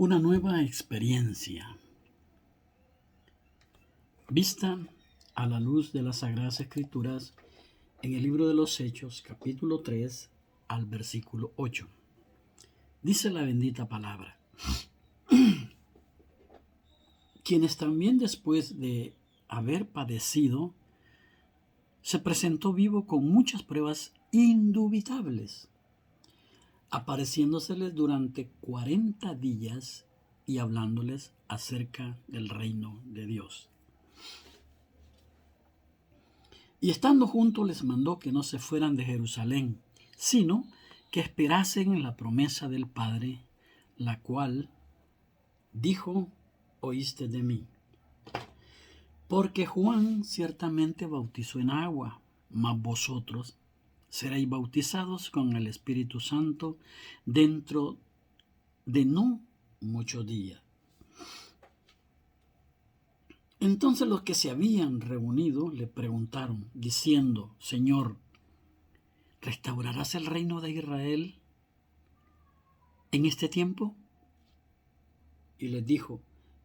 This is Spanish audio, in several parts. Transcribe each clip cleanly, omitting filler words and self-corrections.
Una nueva experiencia. Vista a la luz de las Sagradas Escrituras en el libro de los Hechos, capítulo 3, al versículo 8. Dice la bendita palabra: quienes también después de haber padecido, se presentó vivo con muchas pruebas indubitables, apareciéndoseles durante 40 días y hablándoles acerca del reino de Dios. Y estando juntos les mandó que no se fueran de Jerusalén, sino que esperasen en la promesa del Padre, la cual dijo: oíste de mí. Porque Juan ciertamente bautizó en agua, mas vosotros seréis bautizados con el Espíritu Santo dentro de no muchos días. Entonces los que se habían reunido le preguntaron, diciendo: Señor, ¿restaurarás el reino de Israel en este tiempo? Y les dijo: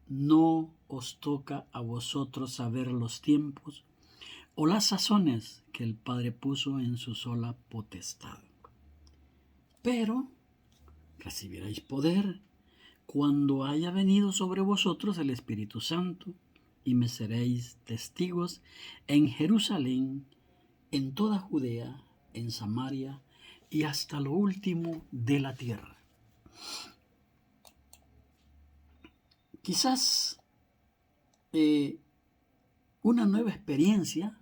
no os toca a vosotros saber los tiempos o las sazones que el Padre puso en su sola potestad. Pero recibiréis poder cuando haya venido sobre vosotros el Espíritu Santo, y me seréis testigos en Jerusalén, en toda Judea, en Samaria y hasta lo último de la tierra. Quizás una nueva experiencia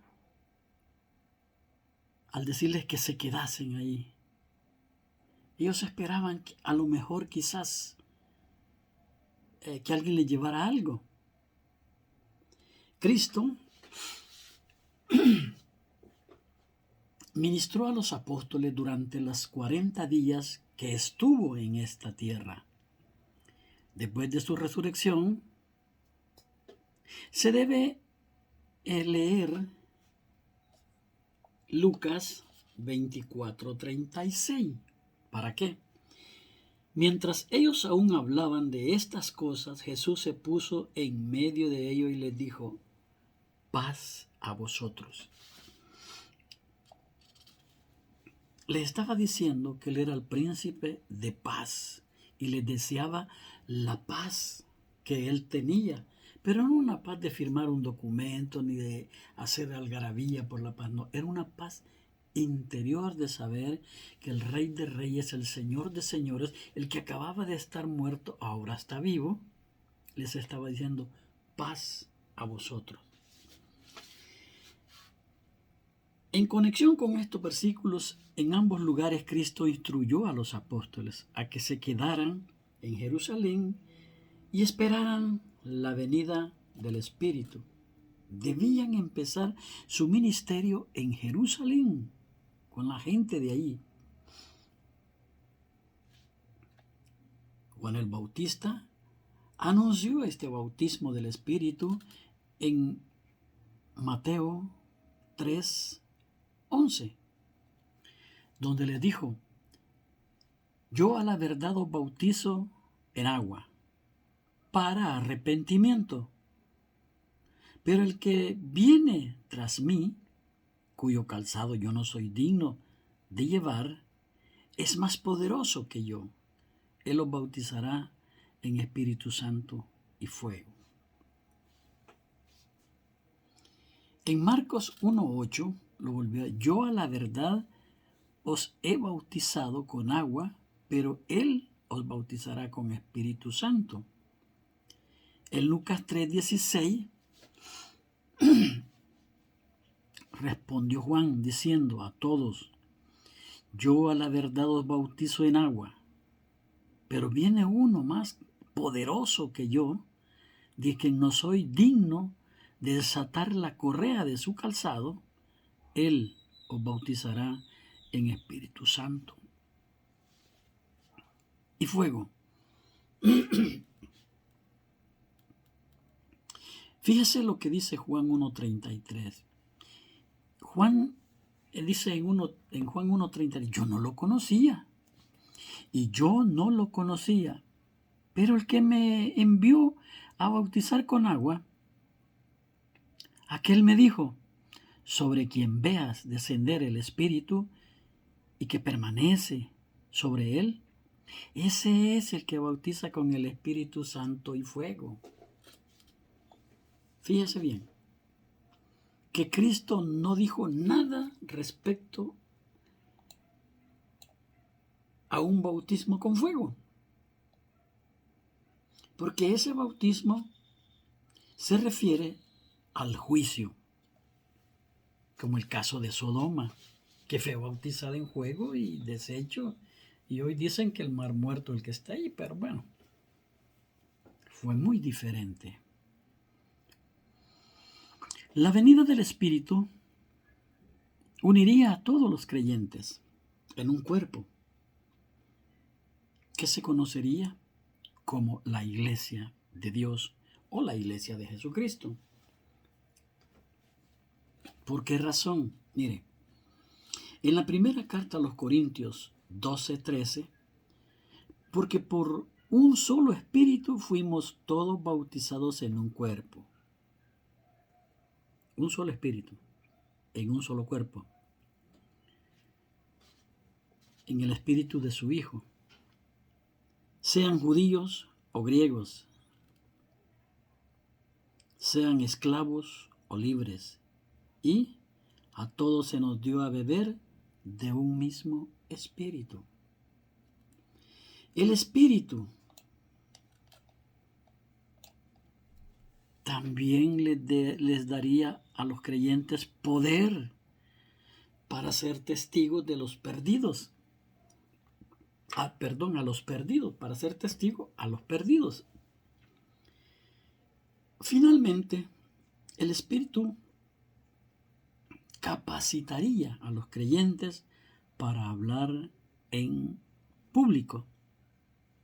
al decirles que se quedasen ahí. Ellos esperaban que a lo mejor quizás que alguien les llevara algo. Cristo ministró a los apóstoles durante los 40 días que estuvo en esta tierra. Después de su resurrección, se debe leer Lucas 24:36. ¿Para qué? Mientras ellos aún hablaban de estas cosas, Jesús se puso en medio de ellos y les dijo: paz a vosotros. Le estaba diciendo que él era el príncipe de paz y les deseaba la paz que él tenía, pero no una paz de firmar un documento ni de hacer algarabía por la paz, no, era una paz interior de saber que el Rey de Reyes, el Señor de Señores, el que acababa de estar muerto, ahora está vivo. Les estaba diciendo: paz a vosotros. En conexión con estos versículos, en ambos lugares Cristo instruyó a los apóstoles a que se quedaran en Jerusalén y esperaran la venida del Espíritu. Debían empezar su ministerio en Jerusalén, con la gente de allí. Juan el Bautista anunció este bautismo del Espíritu en Mateo 3:11, donde les dijo: yo a la verdad os bautizo en agua para arrepentimiento, pero el que viene tras mí, cuyo calzado yo no soy digno de llevar, es más poderoso que yo. Él os bautizará en Espíritu Santo y fuego. En Marcos 1:8 lo volvió: yo a la verdad os he bautizado con agua, pero Él os bautizará con Espíritu Santo. En Lucas 3:16 respondió Juan diciendo a todos: yo a la verdad os bautizo en agua, pero viene uno más poderoso que yo, de quien no soy digno de desatar la correa de su calzado. Él os bautizará en Espíritu Santo y fuego. Fíjese lo que dice Juan 1:33. Juan dice en Juan 1:33: yo no lo conocía. Y yo no lo conocía. Pero el que me envió a bautizar con agua, aquel me dijo, sobre quien veas descender el Espíritu y que permanece sobre él, ese es el que bautiza con el Espíritu Santo y fuego. Fíjese bien, que Cristo no dijo nada respecto a un bautismo con fuego, porque ese bautismo se refiere al juicio, como el caso de Sodoma, que fue bautizada en fuego y deshecho, y hoy dicen que el mar muerto el que está ahí, pero bueno, fue muy diferente. La venida del Espíritu uniría a todos los creyentes en un cuerpo que se conocería como la Iglesia de Dios o la Iglesia de Jesucristo. ¿Por qué razón? Mire, en la primera carta a los Corintios 12:13, porque por un solo espíritu fuimos todos bautizados en un cuerpo. Un solo espíritu, en un solo cuerpo. En el espíritu de su Hijo. Sean judíos o griegos, sean esclavos o libres, y a todos se nos dio a beber de un mismo espíritu. El espíritu también les daría a los creyentes poder para ser testigos de los perdidos. A los perdidos, para ser testigo a los perdidos. Finalmente, el Espíritu capacitaría a los creyentes para hablar en público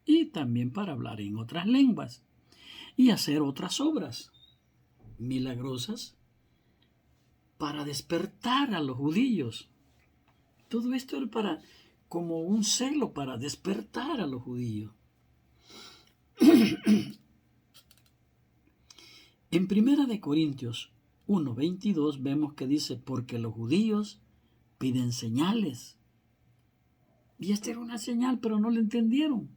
y también para hablar en otras lenguas y hacer otras obras milagrosas para despertar a los judíos. Todo esto era como un celo para despertar a los judíos. En 1 Corintios 1:22 vemos que dice, porque los judíos piden señales. Y esta era una señal, pero no la entendieron.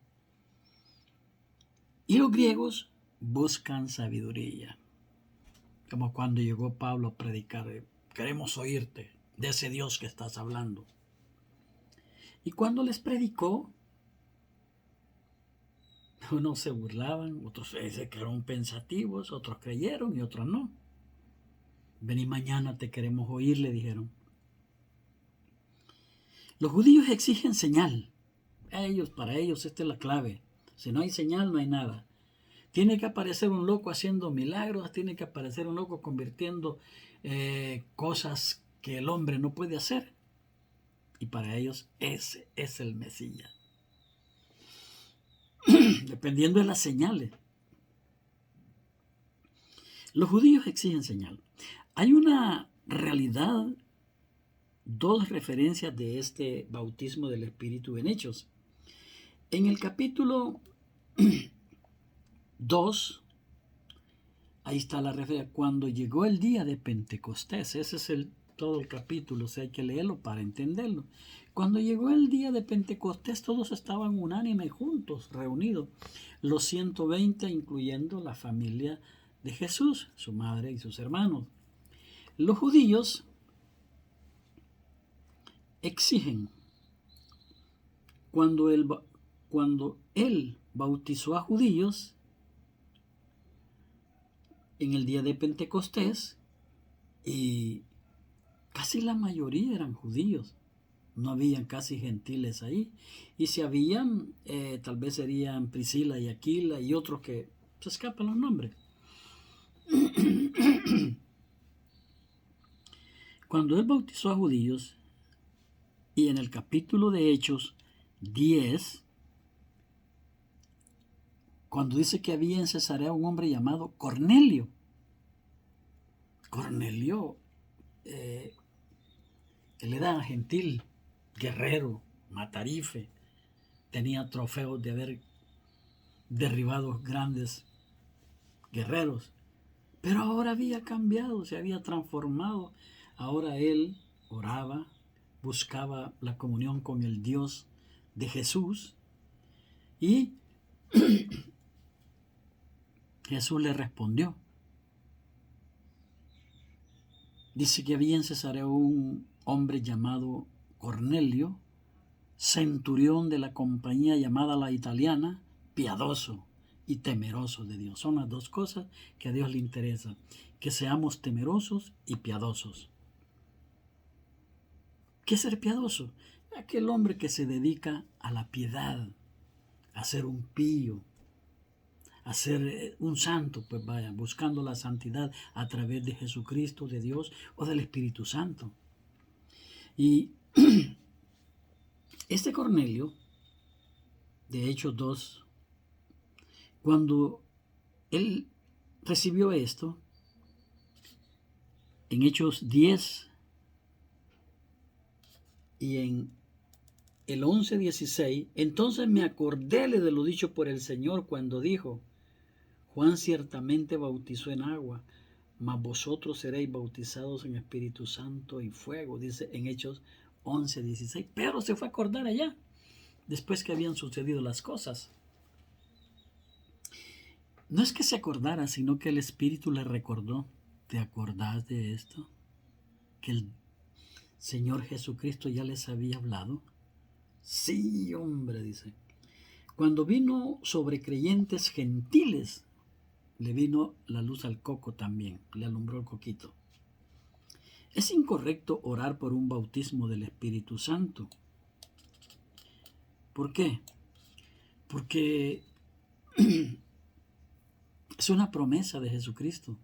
Y los griegos buscan sabiduría. Como cuando llegó Pablo a predicar, queremos oírte de ese Dios que estás hablando. Y cuando les predicó, unos se burlaban, otros se quedaron pensativos, otros creyeron y otros no. Vení mañana, te queremos oír, le dijeron. Los judíos exigen señal. Para ellos esta es la clave. Si no hay señal, no hay nada. Tiene que aparecer un loco haciendo milagros, tiene que aparecer un loco convirtiendo cosas que el hombre no puede hacer. Y para ellos ese es el Mesías. Dependiendo de las señales. Los judíos exigen señal. Hay una realidad, dos referencias de este bautismo del Espíritu en Hechos. En el capítulo 2, ahí está la referencia, cuando llegó el día de Pentecostés, ese es todo el capítulo, o sea, hay que leerlo para entenderlo. Cuando llegó el día de Pentecostés, todos estaban unánimes juntos, reunidos, los 120, incluyendo la familia de Jesús, su madre y sus hermanos. Los judíos exigen, cuando él bautizó a judíos en el día de Pentecostés, y casi la mayoría eran judíos, no habían casi gentiles ahí, y si habían, tal vez serían Priscila y Aquila y otros que se escapan los nombres. Cuando él bautizó a judíos, y en el capítulo de Hechos 10, cuando dice que había en Cesarea un hombre llamado Cornelio. Cornelio, él era gentil, guerrero, matarife, tenía trofeos de haber derribado grandes guerreros. Pero ahora había cambiado, se había transformado. Ahora él oraba, buscaba la comunión con el Dios de Jesús y Jesús le respondió. Dice que había en Cesarea un hombre llamado Cornelio, centurión de la compañía llamada la italiana, piadoso y temeroso de Dios. Son las dos cosas que a Dios le interesa, que seamos temerosos y piadosos. ¿Qué es ser piadoso? Aquel hombre que se dedica a la piedad, a ser un pío, a ser un santo, pues vaya, buscando la santidad a través de Jesucristo, de Dios o del Espíritu Santo. Y este Cornelio, de Hechos 2, cuando él recibió esto, en Hechos 10 y en el 11:16, entonces me acordé de lo dicho por el Señor cuando dijo, Juan ciertamente bautizó en agua, mas vosotros seréis bautizados en Espíritu Santo y fuego, dice en Hechos 11:16. Pedro se fue a acordar allá, después que habían sucedido las cosas. No es que se acordara, sino que el Espíritu le recordó. ¿Te acordás de esto? Que el Señor Jesucristo ya les había hablado. Sí, hombre, dice. Cuando vino sobre creyentes gentiles, le vino la luz al coco también, le alumbró el coquito. Es incorrecto orar por un bautismo del Espíritu Santo. ¿Por qué? Porque es una promesa de Jesucristo,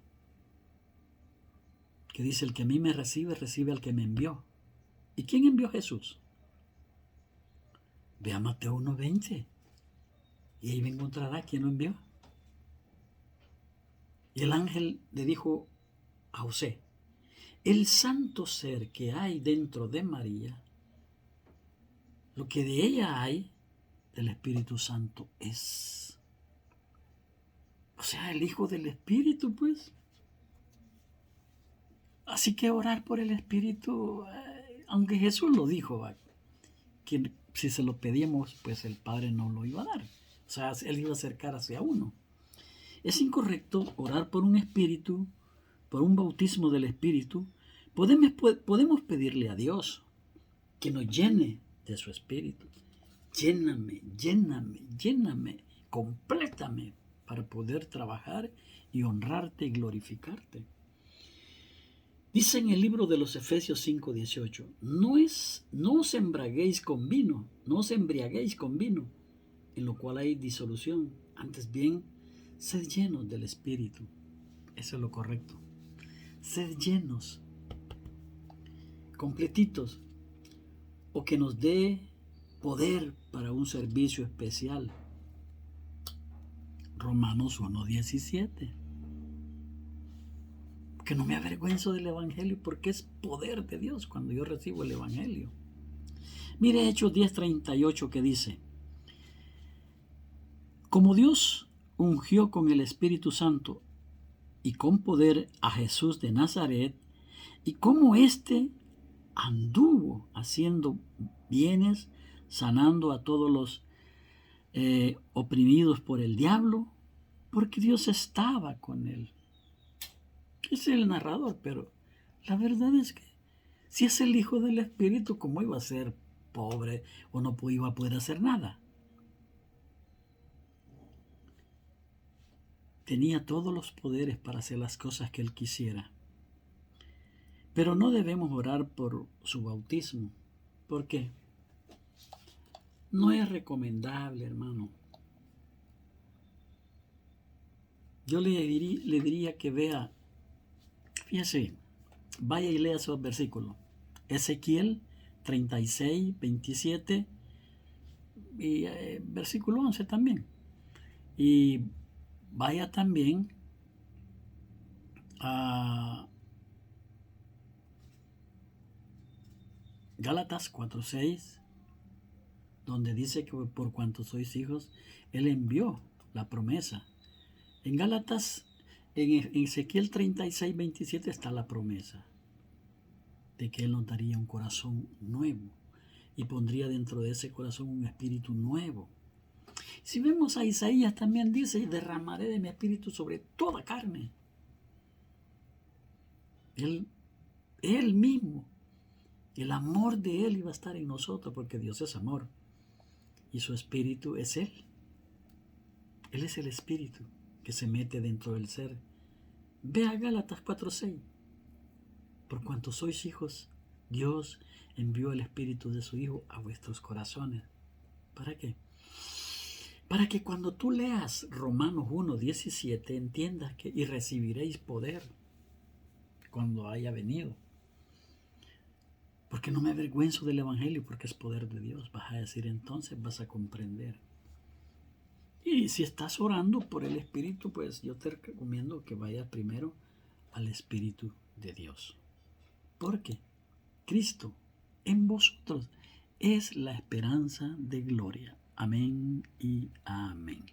que dice, el que a mí me recibe, recibe al que me envió. ¿Y quién envió a Jesús? Ve a Mateo 1:20 y ahí me encontrará quién lo envió. Y el ángel le dijo a José, el santo ser que hay dentro de María, lo que de ella hay, del Espíritu Santo es. O sea, el Hijo del Espíritu, pues. Así que orar por el Espíritu, aunque Jesús lo dijo, que si se lo pedíamos, pues el Padre no lo iba a dar. O sea, Él iba a acercar hacia uno. Es incorrecto orar por un Espíritu, por un bautismo del Espíritu. Podemos pedirle a Dios que nos llene de su Espíritu. Lléname, lléname, lléname, complétame para poder trabajar y honrarte y glorificarte. Dice en el libro de los Efesios 5:18, no os embriaguéis con vino, en lo cual hay disolución, antes bien, sed llenos del Espíritu. Eso es lo correcto. Sed llenos, completitos, o que nos dé poder para un servicio especial. Romanos 1:17. Que no me avergüenzo del Evangelio porque es poder de Dios cuando yo recibo el Evangelio. Mire Hechos 10:38 que dice, como Dios ungió con el Espíritu Santo y con poder a Jesús de Nazaret, y como éste anduvo haciendo bienes, sanando a todos los oprimidos por el diablo, porque Dios estaba con él. Es el narrador, pero la verdad es que si es el Hijo del Espíritu, ¿cómo iba a ser pobre o no iba a poder hacer nada? Tenía todos los poderes para hacer las cosas que él quisiera. Pero no debemos orar por su bautismo. ¿Por qué? No es recomendable, hermano. Yo le diría que vea, fíjese, vaya y lea esos versículos. Ezequiel 36:27 y versículo 11 también. Y vaya también a Gálatas 4:6, donde dice que por cuanto sois hijos, Él envió la promesa. En Gálatas, en Ezequiel 36, 27 está la promesa de que Él nos daría un corazón nuevo y pondría dentro de ese corazón un espíritu nuevo. Si vemos a Isaías también dice, y derramaré de mi espíritu sobre toda carne. Él mismo, el amor de Él iba a estar en nosotros porque Dios es amor y su espíritu es Él. Él es el espíritu que se mete dentro del ser. Ve a Gálatas 4:6. Por cuanto sois hijos, Dios envió el espíritu de su Hijo a vuestros corazones. ¿Para qué? Para que cuando tú leas Romanos 1:17 entiendas que y recibiréis poder cuando haya venido. Porque no me avergüenzo del Evangelio, porque es poder de Dios. Vas a decir entonces, vas a comprender. Y si estás orando por el Espíritu, pues yo te recomiendo que vayas primero al Espíritu de Dios. Porque Cristo en vosotros es la esperanza de gloria. Amén y amén.